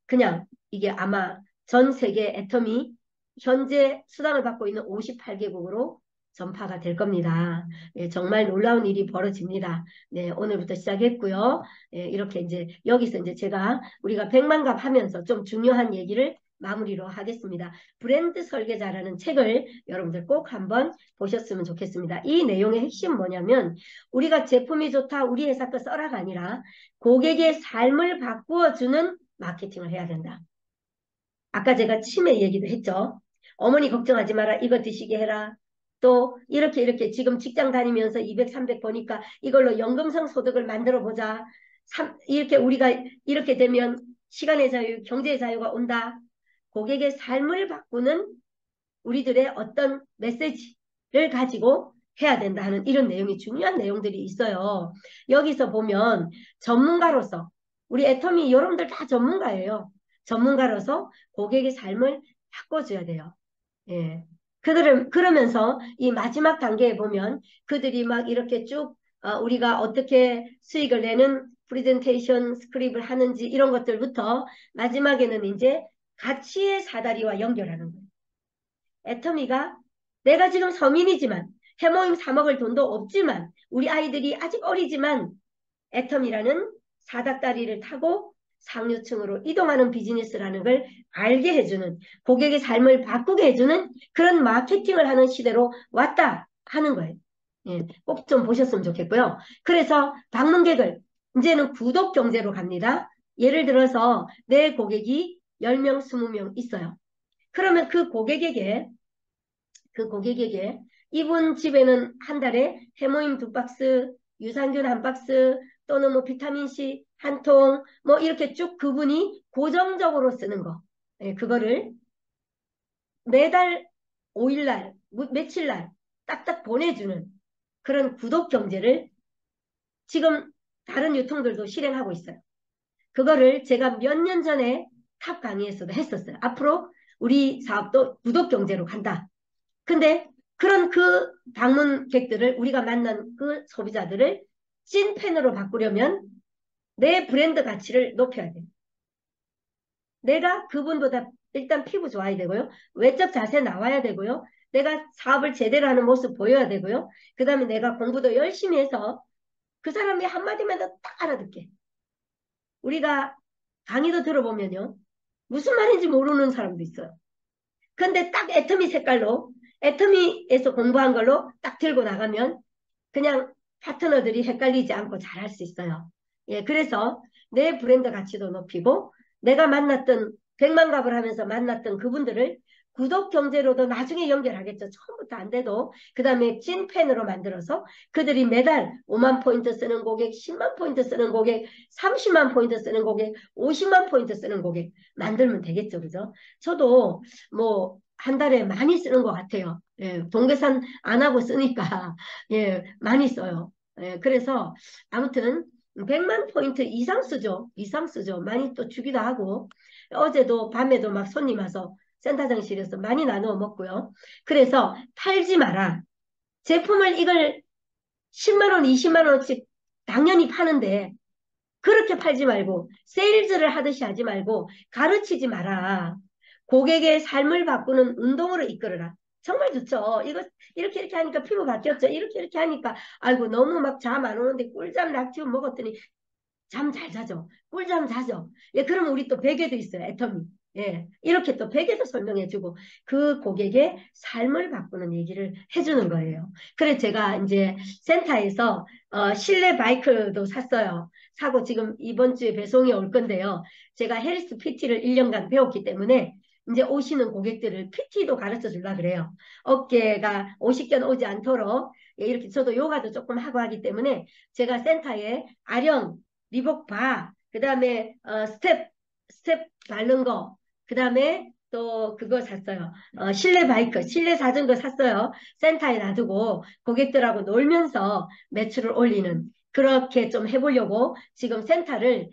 그냥 이게 아마 전 세계 애터미 현재 수당을 받고 있는 58개국으로 전파가 될 겁니다. 예, 정말 놀라운 일이 벌어집니다. 네, 오늘부터 시작했고요. 예, 이렇게 이제 여기서 이제 제가 우리가 백만갑 하면서 좀 중요한 얘기를 마무리로 하겠습니다. 브랜드 설계자라는 책을 여러분들 꼭 한번 보셨으면 좋겠습니다. 이 내용의 핵심 뭐냐면 우리가 제품이 좋다 우리 회사 거 써라가 아니라 고객의 삶을 바꾸어주는 마케팅을 해야 된다. 아까 제가 치매 얘기도 했죠. 어머니 걱정하지 마라. 이거 드시게 해라. 또 이렇게 지금 직장 다니면서 200, 300 버니까 이걸로 연금성 소득을 만들어 보자. 이렇게 우리가 이렇게 되면 시간의 자유, 경제의 자유가 온다. 고객의 삶을 바꾸는 우리들의 어떤 메시지를 가지고 해야 된다 하는 이런 내용이 중요한 내용들이 있어요. 여기서 보면 전문가로서 우리 애터미 여러분들 다 전문가예요. 전문가로서 고객의 삶을 바꿔줘야 돼요. 예. 그러면서 이 마지막 단계에 보면 그들이 막 이렇게 쭉 우리가 어떻게 수익을 내는 프레젠테이션 스크립을 하는지 이런 것들부터 마지막에는 이제 가치의 사다리와 연결하는 거예요. 애터미가 내가 지금 서민이지만 해모임 사 먹을 돈도 없지만 우리 아이들이 아직 어리지만 애텀이라는 사닥다리를 타고 상류층으로 이동하는 비즈니스라는 걸 알게 해주는 고객의 삶을 바꾸게 해주는 그런 마케팅을 하는 시대로 왔다 하는 거예요. 예, 꼭 좀 보셨으면 좋겠고요. 그래서 방문객을 이제는 구독 경제로 갑니다. 예를 들어서 내 고객이 10명, 20명 있어요. 그러면 그 고객에게 이분 집에는 한 달에 해모임 2박스, 유산균 1박스, 또는 뭐 비타민C 1통, 뭐 이렇게 쭉 그분이 고정적으로 쓰는 거. 예, 그거를 매달 5일날, 며칠날 딱딱 보내주는 그런 구독 경제를 지금 다른 유통들도 실행하고 있어요. 그거를 제가 몇 년 전에 탑 강의에서도 했었어요. 앞으로 우리 사업도 구독 경제로 간다. 근데 그런 그 방문객들을 우리가 만난 그 소비자들을 찐팬으로 바꾸려면 내 브랜드 가치를 높여야 돼요. 내가 그분보다 일단 피부 좋아야 되고요. 외적 자세 나와야 되고요. 내가 사업을 제대로 하는 모습 보여야 되고요. 그 다음에 내가 공부도 열심히 해서 그 사람이 한마디만 더 딱 알아듣게. 우리가 강의도 들어보면요. 무슨 말인지 모르는 사람도 있어요. 근데 딱 애터미 색깔로 애터미에서 공부한 걸로 딱 들고 나가면 그냥 파트너들이 헷갈리지 않고 잘할 수 있어요. 예, 그래서 내 브랜드 가치도 높이고 내가 만났던 백만갑을 하면서 만났던 그분들을 구독 경제로도 나중에 연결하겠죠. 처음부터 안 돼도 그 다음에 찐팬으로 만들어서 그들이 매달 5만 포인트 쓰는 고객, 10만 포인트 쓰는 고객, 30만 포인트 쓰는 고객, 50만 포인트 쓰는 고객 만들면 되겠죠. 그죠? 저도 뭐 한 달에 많이 쓰는 것 같아요. 예, 동계산 안 하고 쓰니까 예, 많이 써요. 예, 그래서 아무튼 100만 포인트 이상 쓰죠. 이상 쓰죠. 많이 또 주기도 하고 어제도 밤에도 막 손님 와서 센터장실에서 많이 나누어 먹고요. 그래서 팔지 마라. 제품을 이걸 10만 원, 20만 원어치 당연히 파는데 그렇게 팔지 말고 세일즈를 하듯이 하지 말고 가르치지 마라. 고객의 삶을 바꾸는 운동으로 이끌어라. 정말 좋죠. 이거 이렇게 하니까 피부 바뀌었죠. 이렇게 하니까 아이고 너무 막 잠 안 오는데 꿀잠 락티움 먹었더니 잠 잘 자죠. 꿀잠 자죠. 예, 그러면 우리 또 베개도 있어요. 애터미. 예, 이렇게 또 베개도 설명해주고 그 고객의 삶을 바꾸는 얘기를 해주는 거예요. 그래서 제가 이제 센터에서 실내 바이크도 샀어요. 사고 지금 이번 주에 배송이 올 건데요. 제가 헬스 PT를 1년간 배웠기 때문에 이제 오시는 고객들을 PT도 가르쳐 주려고 그래요. 어깨가 오십견 오지 않도록. 예, 이렇게 저도 요가도 조금 하고 하기 때문에 제가 센터에 아령, 리복 바, 그 다음에 스텝 바른 거, 그 다음에 또 그거 샀어요. 실내 바이크, 실내 자전거 샀어요. 센터에 놔두고 고객들하고 놀면서 매출을 올리는 그렇게 좀 해보려고 지금 센터를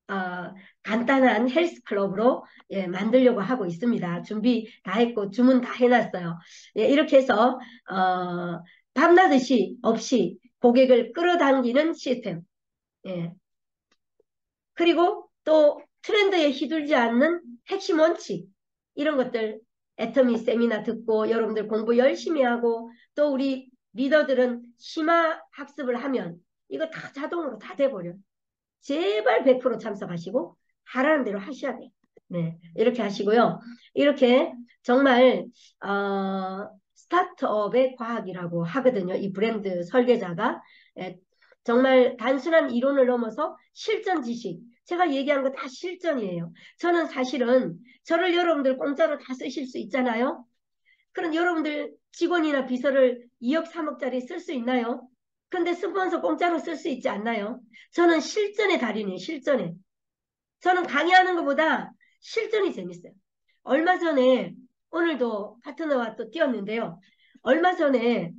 어, 간단한 헬스 클럽으로 예, 만들려고 하고 있습니다. 준비 다 했고 주문 다 해놨어요. 예, 이렇게 해서 밤낮이 없이 고객을 끌어당기는 시스템. 예. 그리고 또 트렌드에 휘둘리지 않는 핵심 원칙 이런 것들 애터미 세미나 듣고 여러분들 공부 열심히 하고 또 우리 리더들은 심화 학습을 하면 이거 다 자동으로 다 돼버려. 제발 100% 참석하시고 하라는 대로 하셔야 돼요. 네, 이렇게 하시고요. 이렇게 정말 스타트업의 과학이라고 하거든요. 이 브랜드 설계자가 예, 정말 단순한 이론을 넘어서 실전 지식. 제가 얘기한 거 다 실전이에요. 저는 사실은 저를 여러분들 공짜로 다 쓰실 수 있잖아요. 그럼 여러분들 직원이나 비서를 2억, 3억짜리 쓸 수 있나요? 근데 스폰서 공짜로 쓸 수 있지 않나요? 저는 실전의 달인이에요. 실전에. 저는 강의하는 것보다 실전이 재밌어요. 얼마 전에 오늘도 파트너와 또 뛰었는데요. 얼마 전에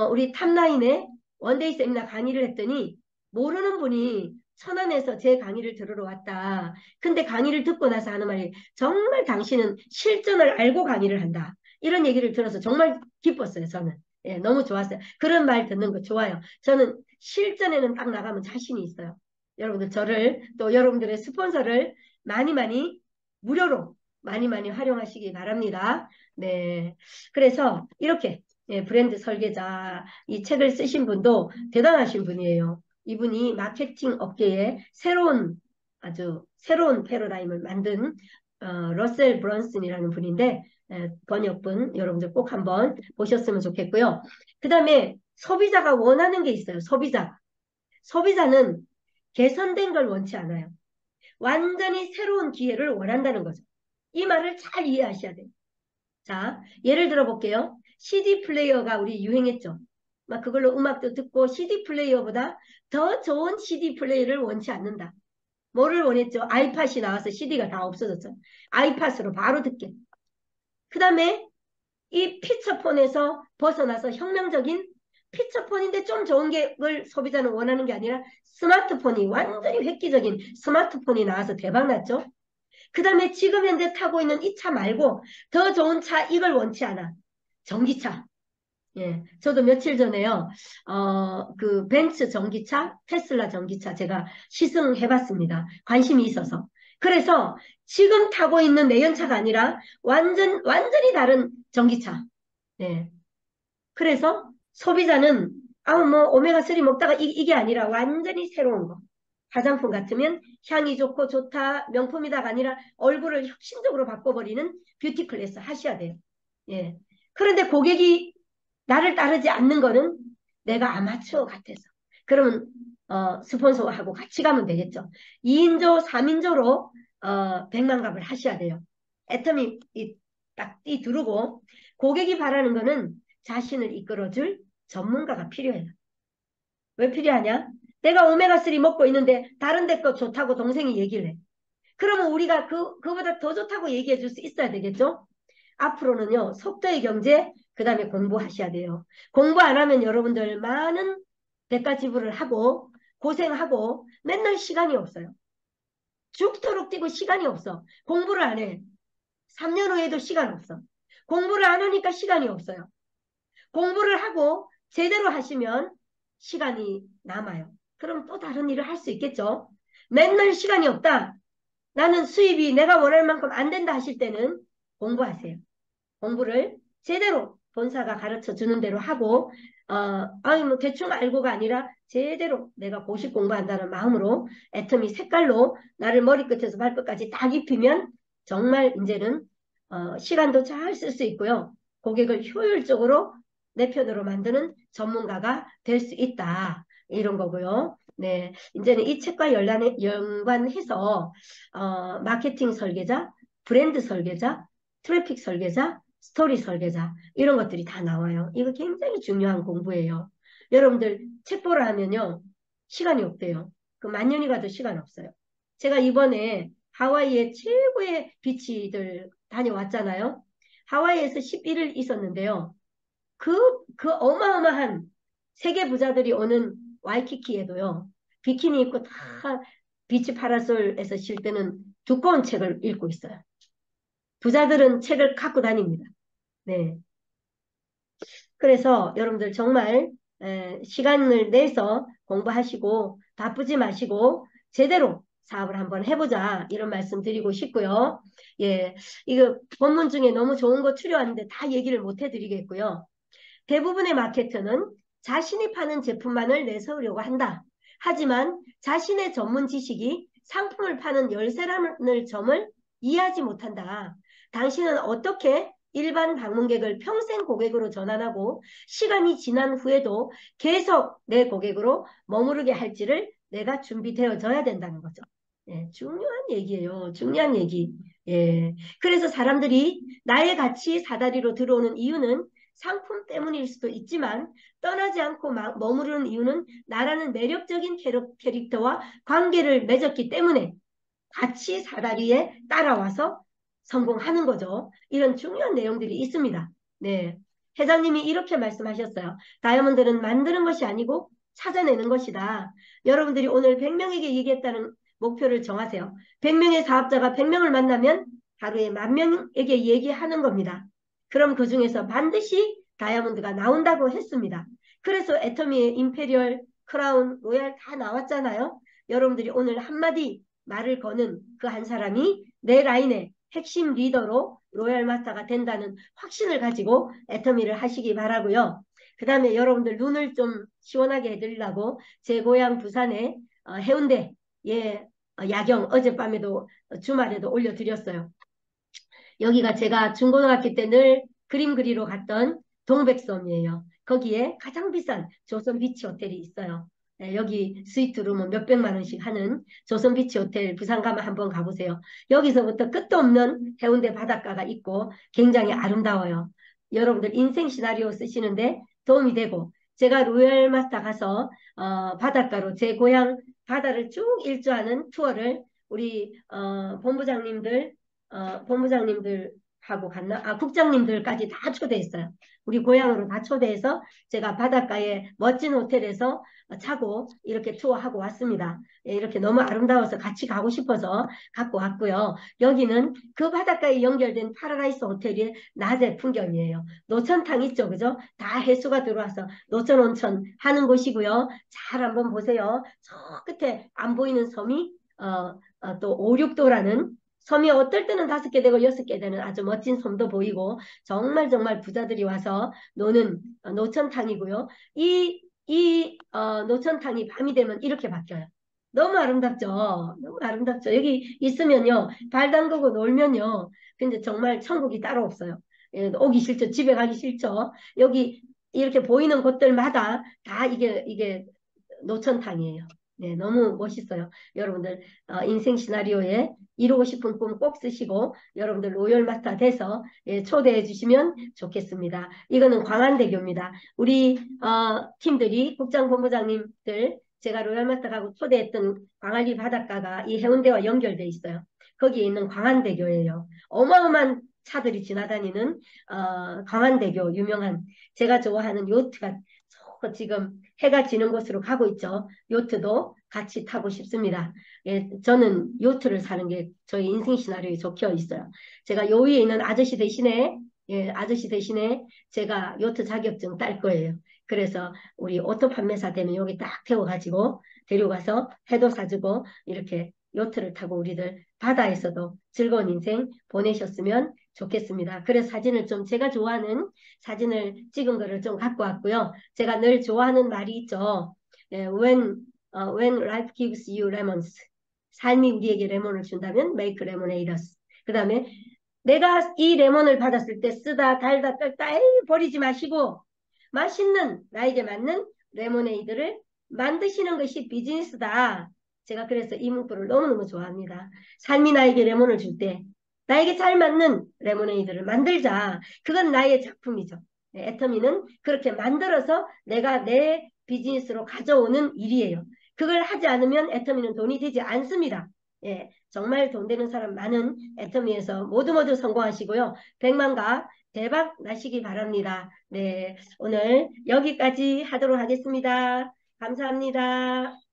우리 탑라인에 원데이 세미나 강의를 했더니 모르는 분이 천안에서 제 강의를 들으러 왔다. 근데 강의를 듣고 나서 하는 말이 정말 당신은 실전을 알고 강의를 한다. 이런 얘기를 들어서 정말 기뻤어요. 저는. 예, 너무 좋았어요. 그런 말 듣는 거 좋아요. 저는 실전에는 딱 나가면 자신이 있어요. 여러분들 저를 또 여러분들의 스폰서를 많이 많이 무료로 많이 많이 활용하시기 바랍니다. 네. 그래서 이렇게 예, 브랜드 설계자 이 책을 쓰신 분도 대단하신 분이에요. 이분이 마케팅 업계에 아주 새로운 패러다임을 만든 러셀 브런슨이라는 분인데 번역본 여러분들 꼭 한번 보셨으면 좋겠고요. 그 다음에 소비자가 원하는 게 있어요. 소비자는 개선된 걸 원치 않아요. 완전히 새로운 기회를 원한다는 거죠. 이 말을 잘 이해하셔야 돼요. 자, 예를 들어 볼게요. CD 플레이어가 우리 유행했죠. 막 그걸로 음악도 듣고 CD 플레이어보다 더 좋은 CD 플레이어를 원치 않는다. 뭐를 원했죠? 아이팟이 나와서 CD가 다 없어졌죠. 아이팟으로 바로 듣게. 그 다음에 이 피처폰에서 벗어나서 혁명적인 피처폰인데 좀 좋은 걸 소비자는 원하는 게 아니라 스마트폰이 완전히 획기적인 스마트폰이 나와서 대박났죠. 그 다음에 지금 현재 타고 있는 이 차 말고 더 좋은 차 이걸 원치 않아. 전기차. 예, 저도 며칠 전에요. 그 벤츠 전기차, 테슬라 전기차 제가 시승해봤습니다. 관심이 있어서. 그래서 지금 타고 있는 내연차가 아니라 완전히 다른 전기차. 예. 그래서 소비자는 뭐 오메가3 먹다가 이게 아니라 완전히 새로운 거. 화장품 같으면 향이 좋고 좋다, 명품이다가 아니라 얼굴을 혁신적으로 바꿔버리는 뷰티 클래스 하셔야 돼요. 예. 그런데 고객이 나를 따르지 않는 거는 내가 아마추어 같아서. 그러면 스폰서하고 같이 가면 되겠죠. 2인조, 3인조로 100만 값을 하셔야 돼요. 애터미 딱띠 두르고 고객이 바라는 거는 자신을 이끌어줄 전문가가 필요해요. 왜 필요하냐? 내가 오메가3 먹고 있는데 다른 데 거 좋다고 동생이 얘기를 해. 그러면 우리가 그보다 더 좋다고 얘기해 줄 수 있어야 되겠죠? 앞으로는요, 속도의 경제, 그 다음에 공부하셔야 돼요. 공부 안 하면 여러분들 많은 대가 지불을 하고, 고생하고, 맨날 시간이 없어요. 죽도록 뛰고 시간이 없어. 공부를 안 해. 3년 후에도 시간 없어. 공부를 안 하니까 시간이 없어요. 공부를 하고 제대로 하시면 시간이 남아요. 그럼 또 다른 일을 할 수 있겠죠. 맨날 시간이 없다. 나는 수입이 내가 원할 만큼 안 된다 하실 때는 공부하세요. 공부를 제대로 본사가 가르쳐 주는 대로 하고 뭐 대충 알고가 아니라 제대로 내가 고시 공부한다는 마음으로 애터미 색깔로 나를 머리끝에서 발끝까지 딱 입히면 정말 이제는 시간도 잘 쓸 수 있고요. 고객을 효율적으로 내 편으로 만드는 전문가가 될 수 있다. 이런 거고요. 네, 이제는 이 책과 연관해서 마케팅 설계자, 브랜드 설계자, 트래픽 설계자, 스토리 설계자 이런 것들이 다 나와요. 이거 굉장히 중요한 공부예요. 여러분들 책 보러 하면요. 시간이 없대요. 그 만년이 가도 시간 없어요. 제가 이번에 하와이의 최고의 비치들 다녀왔잖아요. 하와이에서 11일 있었는데요. 그 어마어마한 세계 부자들이 오는 와이키키에도요. 비키니 입고 다 비치 파라솔에서 쉴 때는 두꺼운 책을 읽고 있어요. 부자들은 책을 갖고 다닙니다. 네. 그래서 여러분들 정말 시간을 내서 공부하시고 바쁘지 마시고 제대로 사업을 한번 해보자 이런 말씀 드리고 싶고요. 예, 이거 본문 중에 너무 좋은 거 추려왔는데 다 얘기를 못 해드리겠고요. 대부분의 마케터는 자신이 파는 제품만을 내세우려고 한다. 하지만 자신의 전문 지식이 상품을 파는 열쇠라는 점을 이해하지 못한다. 당신은 어떻게 일반 방문객을 평생 고객으로 전환하고 시간이 지난 후에도 계속 내 고객으로 머무르게 할지를 내가 준비되어져야 된다는 거죠. 예, 중요한 얘기예요. 중요한 얘기. 예. 그래서 사람들이 나의 가치 사다리로 들어오는 이유는 상품 때문일 수도 있지만 떠나지 않고 머무르는 이유는 나라는 매력적인 캐릭터와 관계를 맺었기 때문에 같이 사다리에 따라와서 성공하는 거죠. 이런 중요한 내용들이 있습니다. 네. 회장님이 이렇게 말씀하셨어요. 다이아몬드는 만드는 것이 아니고 찾아내는 것이다. 여러분들이 오늘 100명에게 얘기했다는 목표를 정하세요. 100명의 사업자가 100명을 만나면 하루에 10,000명에게 얘기하는 겁니다. 그럼 그 중에서 반드시 다이아몬드가 나온다고 했습니다. 그래서 애터미의 임페리얼, 크라운, 로얄 다 나왔잖아요. 여러분들이 오늘 한마디 말을 거는 그 한 사람이 내 라인의 핵심 리더로 로얄 마스터가 된다는 확신을 가지고 애터미를 하시기 바라고요. 그 다음에 여러분들 눈을 좀 시원하게 해드리려고 제 고향 부산의 해운대 야경 어젯밤에도 주말에도 올려드렸어요. 여기가 제가 중고등학교 때 늘 그림 그리러 갔던 동백섬이에요. 거기에 가장 비싼 조선 비치 호텔이 있어요. 네, 여기 스위트룸은 몇백만 원씩 하는 조선 비치 호텔 부산 가면 한번 가보세요. 여기서부터 끝도 없는 해운대 바닷가가 있고 굉장히 아름다워요. 여러분들 인생 시나리오 쓰시는데 도움이 되고 제가 로얄 마스터 가서 바닷가로 제 고향 바다를 쭉 일주하는 투어를 우리 본부장님들하고 갔나? 국장님들까지 다 초대했어요. 우리 고향으로 다 초대해서 제가 바닷가에 멋진 호텔에서 차고 이렇게 투어하고 왔습니다. 예, 이렇게 너무 아름다워서 같이 가고 싶어서 갖고 왔고요. 여기는 그 바닷가에 연결된 파라다이스 호텔의 낮의 풍경이에요. 노천탕 있죠, 그죠? 다 해수가 들어와서 노천 온천 하는 곳이고요. 잘 한번 보세요. 저 끝에 안 보이는 섬이 또 5, 6도라는 섬이 어떨 때는 5개 되고 6개 되는 아주 멋진 섬도 보이고 정말 정말 부자들이 와서 노는 노천탕이고요. 이 노천탕이 밤이 되면 이렇게 바뀌어요. 너무 아름답죠? 너무 아름답죠? 여기 있으면요. 발 담그고 놀면요. 근데 정말 천국이 따로 없어요. 예, 오기 싫죠? 집에 가기 싫죠? 여기 이렇게 보이는 곳들마다 다 이게 노천탕이에요. 네, 너무 멋있어요. 여러분들 인생 시나리오에 이루고 싶은 꿈 꼭 쓰시고 여러분들 로열 마스터 돼서 초대해 주시면 좋겠습니다. 이거는 광안대교입니다. 우리 팀들이 국장본부장님들 제가 로열 마스터 가고 초대했던 광안리 바닷가가 이 해운대와 연결돼 있어요. 거기에 있는 광안대교예요. 어마어마한 차들이 지나다니는 광안대교 유명한 제가 좋아하는 요트가 지금 해가 지는 곳으로 가고 있죠. 요트도 같이 타고 싶습니다. 예, 저는 요트를 사는 게 저희 인생 시나리오에 적혀 있어요. 제가 요 위에 있는 아저씨 대신에 제가 요트 자격증 딸 거예요. 그래서 우리 오토 판매사 되면 여기 딱 태워가지고 데려가서 회도 사주고 이렇게 요트를 타고 우리들 바다에서도 즐거운 인생 보내셨으면 좋겠습니다. 그래서 사진을 좀 제가 좋아하는 사진을 찍은 거를 좀 갖고 왔고요. 제가 늘 좋아하는 말이 있죠. When life gives you lemons. 삶이 우리에게 레몬을 준다면 make lemonades. 그 다음에 내가 이 레몬을 받았을 때 쓰다 달다 떨다 버리지 마시고 맛있는 나에게 맞는 레모네이드를 만드시는 것이 비즈니스다. 제가 그래서 이 문구를 너무너무 좋아합니다. 삶이 나에게 레몬을 줄 때 나에게 잘 맞는 레모네이드를 만들자. 그건 나의 작품이죠. 네, 애터미는 그렇게 만들어서 내가 내 비즈니스로 가져오는 일이에요. 그걸 하지 않으면 애터미는 돈이 되지 않습니다. 예, 정말 돈 되는 사람 많은 애터미에서 모두 성공하시고요. 백만가 대박 나시기 바랍니다. 네, 오늘 여기까지 하도록 하겠습니다. 감사합니다.